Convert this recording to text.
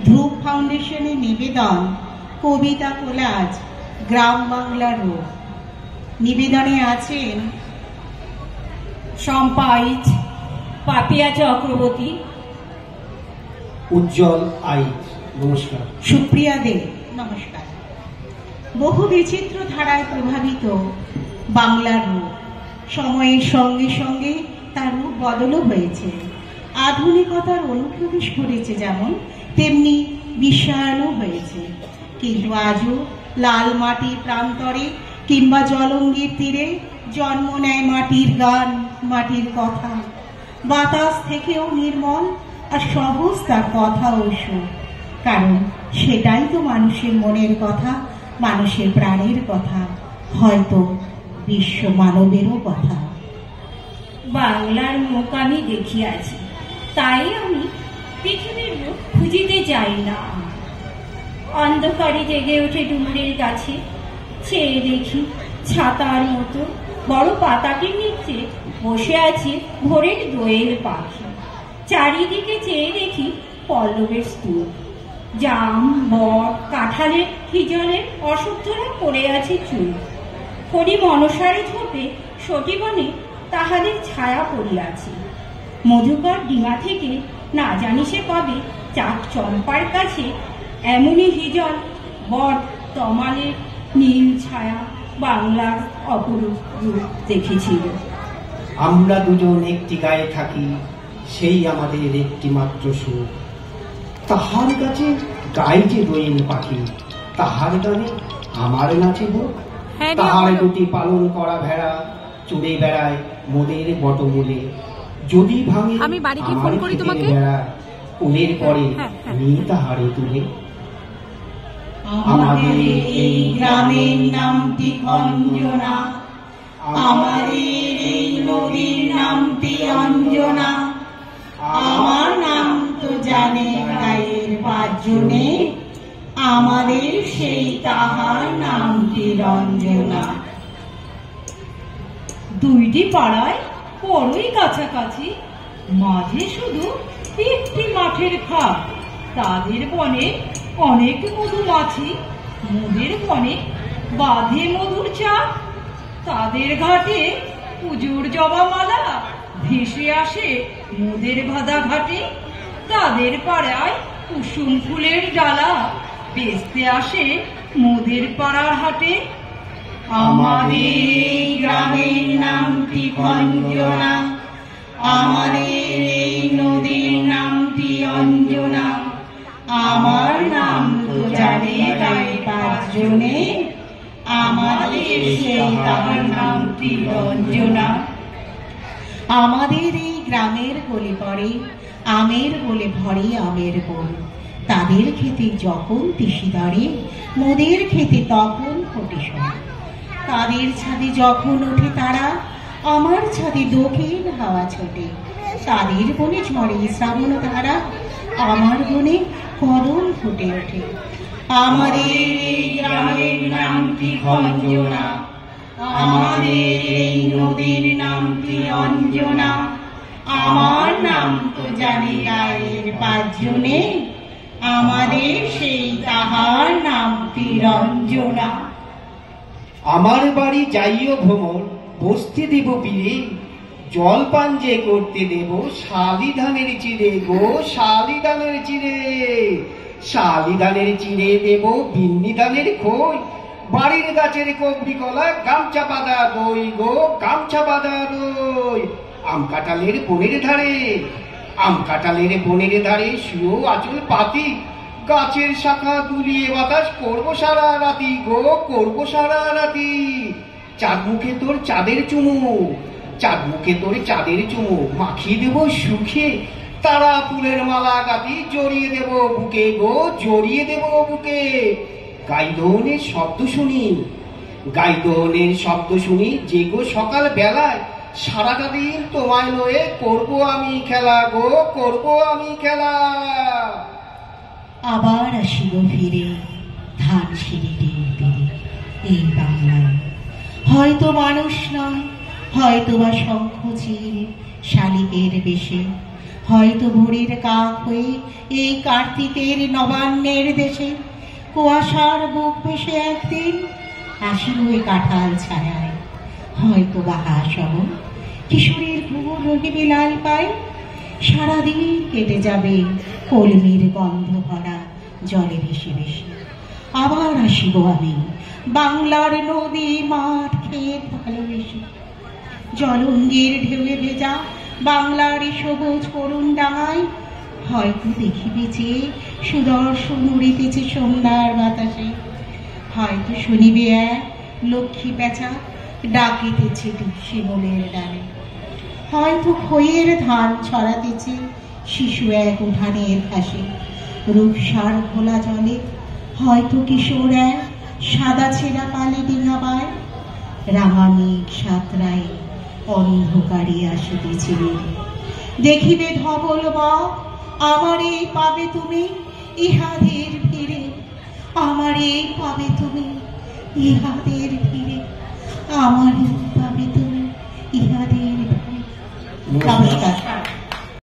ধ্রুব ফাউন্ডেশনের নিবেদন কবিতা কোলাজ গ্রাম বাংলার রূপ। নিবেদনে আছেন শম্পা আইচ, পাপিয়া চক্রবর্তী, উজ্জ্বল আইচ, নমস্কার। সুপ্রিয়া দে, নমস্কার। বহু বিচিত্র ধারায় প্রভাবিত বাংলার রূপ সময়ের সঙ্গে সঙ্গে তার রূপ বদলও হয়েছে। আধুনিকতার অনুপ্রবেশ করেছে যেমন, তেমনি বিশ্বায়নও হয়েছে। কিন্তু আজও লাল মাটির প্রান্তরে কিংবা জলঙ্গির তীরে জন্ম নেয় মাটির গান, মাটির কথা। বাতাস থেকেও নির্মল আর সহজ তার কথা ও সুর, কারণ সেটাই তো মানুষের মনের কথা, মানুষের প্রাণের কথা, হয়তো বিশ্ব মানবেরও কথা। বাংলার মুখ আমি দেখিয়াছি, তাই আমি পৃথিবীর রূপ খুঁজিতে যাই না। অন্ধকারে জেগে ওঠে ডুমুরের কাছে, চেয়ে দেখি ছাতার মতো বড় পাতাটির নিচে বসে আছে ভোরের দোয়েল পাখি। চারিদিকে চেয়ে দেখি পল্লবের স্তূপ, জাম, বট, কাঁঠালের, হিজলের অশ্বত্থরা পড়ে আছে চুল। হরি মনসারে ঝোপে সতীবনে তাহাদের ছায়া পড়িয়াছে। মধুকর ডিঙা থেকে না জানি সে কবে চাক চম্পার কাছে এমনই হিজল, বট, তমালের নীল ছায়া বাংলার অপরূপ রূপ দেখেছিল। আমরা দুজন একটি গায়ে থাকি, সেই আমাদের একটি মাত্র সুর। তাহার কাছে গায়ে যে দোয়েল পাখি, তাহার গানে আমার নাচিব। তাহার দুটি পালন করা ভেড়া চড়ে বেড়ায় মোদের বটমূলে। যদি ভাঙে আমার ক্ষেতের বেড়া, কোলের পরে নিয়ে তাহারে তুলে। আমাদের এই গ্রামের নামটি অঞ্জনা, আমাদের এই নদীর নামটি অঞ্জনা। আমার নাম তো জানে গায়ের পাঁচজনে, আমাদের সেই তাহার নামটি রঞ্জনা। দুইটি পাড়ায় বড়ই কাছাকাছি, মাঝে শুধু একটি মাঠের খাল। তাদের বনে অনেক মধুমাছি, মোদের বনে বাঁধে মধুর চাক। তাদের ঘাটে পুজোর জবামালা ভেসে আসে মোদের ভাদা ঘাটে। তাদের পাড়ায় কুসুম ফুলের ডালা বেচতে আসে মোদের পাড়ার হাটে। আমাদের এই গ্রামের নামটি অঞ্জনা, আমাদের এই নদীর নামটি অঞ্জনা। আমার নাম তো জানে গায়ে পাঁচজনে, আমাদের সেই তাহার নামটি রঞ্জনা। আমাদের এই গ্রামের গলি পড়ে আমের বলে ভরে আমের বন। তাদের খেতে যখন তিসি ধরে, মোদের খেতে তখন ফোটে সোনা। তাদের ছাদে যখন ওঠে তারা, আমার ছাদে দক্ষিণ হাওয়া ছোটে। তাদের বনে ঝড়ে শ্রাবণ ধারা, আমার বনে কদম ফুটে ওঠে। আমাদের এই গ্রামের নামটি অঞ্জনা, আমাদের এই নদীর নামটি অঞ্জনা। আমার নাম তো জানে গায়ের পাঁচজনে, আমাদের সেই তাহার নামটি রঞ্জনা। আমার বাড়ি যাইও ভ্রমণ, বসতে দেব বীরে, জলপান যে করতে দেব শালি ধানের চিড়ে গো, শালি ধানের চিড়ে। শালি ধানের চিড়ে দেব বিন্নি ধানের খই, বাড়ির গাছের কবরি কলা গামছা বাঁধা দই গো, গামছা বাঁধা দই। আম কাঁঠালের বনের ধারে, আম কাঁঠালের বনের ধারে শুয়েও আঁচল পাতি, গাছের শাখা দুলিয়ে বাতাস করবো সারা রাতি গো, করবো সারা রাতি। চাঁদ মুখে তোর চাঁদের চুমু, চাঁদ মুখে তোর চাঁদের চুমু, মাখিয়ে দেব সুখে তারা ফুলের মালা গাতি, জড়িয়ে দেব বুকে গো, জড়িয়ে দেব বুকে। গাইদোহনের শব্দ শুনি, গাইদোহনের শব্দ শুনি যে গো সকাল বেলায়, সারাটা দিন তোমায় লয়ে করবো আমি খেলা গো, করবো আমি খেলা। আবার আসিব ফিরে ধান সিঁড়িটির তীরে এই বাংলায়, হয়তো মানুষ নয়, হয়তো বা শঙ্খ চির শালিকের বেশে। হয়তো ভোরের কাক হয়ে এই কার্তিকের নবান্নের দেশে কুয়াশার বুক ভেসে একদিন আসিব এই কাঁঠাল ছায়ায়। হয়তো বা হাসব কিশোরের ঘুমো রহিবে লাল পায়, সারাদিন কেটে যাবে কলমির গন্ধ ভরা জলে ভেসে ভেসে। আবার আসিব আমি বাংলার নদী মাঠ ক্ষেত ভালোবেসে, জলঙ্গির ঢেউয়ে ভেজা বাংলার সবুজ করুণ ডাঙায়। হয়তো দেখিবে যে সুদর্শন উড়িতেছে সন্ধ্যার বাতাসে, হয়তো শুনিবে এক লক্ষ্মী পেঁচা ডাকিতেছে শিমুলের ডালে, হয়তো খইয়ের ধান ছড়াতেছে শিশু এক উঠানের ঘাসে রূপসার ঘোলা জলে। হয়তো কিশোর এক সাদা ছেঁড়া পালে ডিঙাবায়, রাঙা মেঘ সাঁতরায় অন্ধকারে আসিতেছে বেড়ে। দেখিবে ধবল বক আমারে পাবে তুমি ইহাদের ভিড়ে, আমারে পাবে তুমি ইহাদের ভিড়ে, আমারে পাবে তুমি ইহাদের ভিড়ে। নমস্কার।